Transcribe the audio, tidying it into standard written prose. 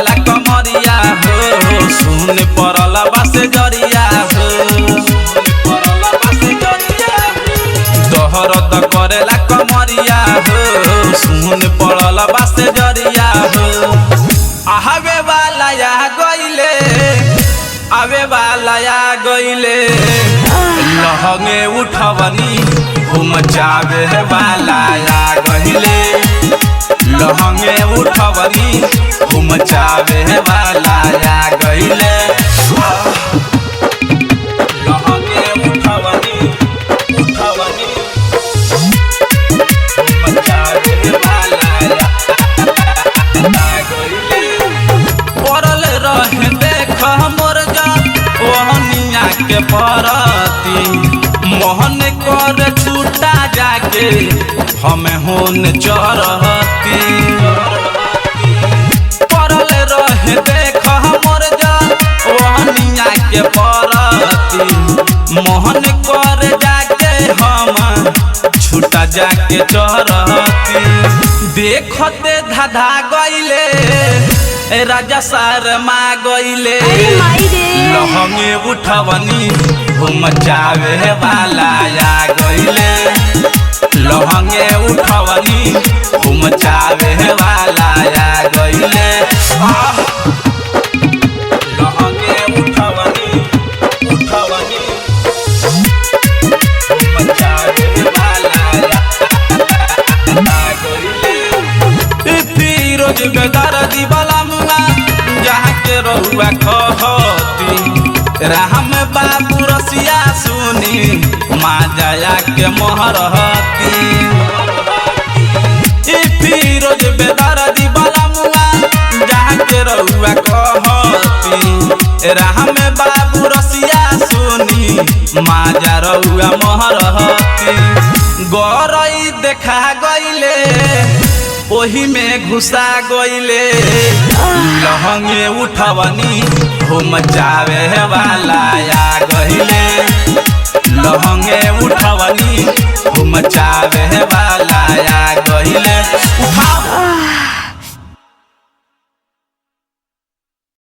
करेला कमरिया हो सुन पड़ल बस जरिया हो दहरद करेला कमरिया हो सुन पड़ल बस जरिया हो आवे वाला या गइले आवे वाला या गइले लहंगे उठवनी घूम जावे वाला या गइले लहंगे उठवनी घूम जावे वाला या गइले लहंगे उठवनी उठवनी घूम जावे वाला या गइले पड़ल रहे देख मोर जा ओहनिया के परती मोहन कर छूटा जाके हमें होन चरती पड़ल रहे देख मोर जा ओहनिया के परती मोहन कर जाके हम छूटा जाके चरती देखते धाधा गइले राजा शर्मा गइले लहंगे उठवनी घूम जावे वाला या गइले लहंगे उठवनी घूम जावे वाला या गइले लहंगे उठवनी उठवनी घूम जावे वाला या गइले फिरोज बेदर्दी वाला जहाँ के रहुआ कहती राम बाबू रसिया सुनी माँ जया के मोहरती फिरोज बेदर्दी वाला मुआ जहाँ के रहुआ कहती राम बाबू रसिया सुनी माँ जा रहुआ मोहरती गौरई देखा गइले ओही में घुसा गइले लहंगे उठवनी घूम जावे वाला या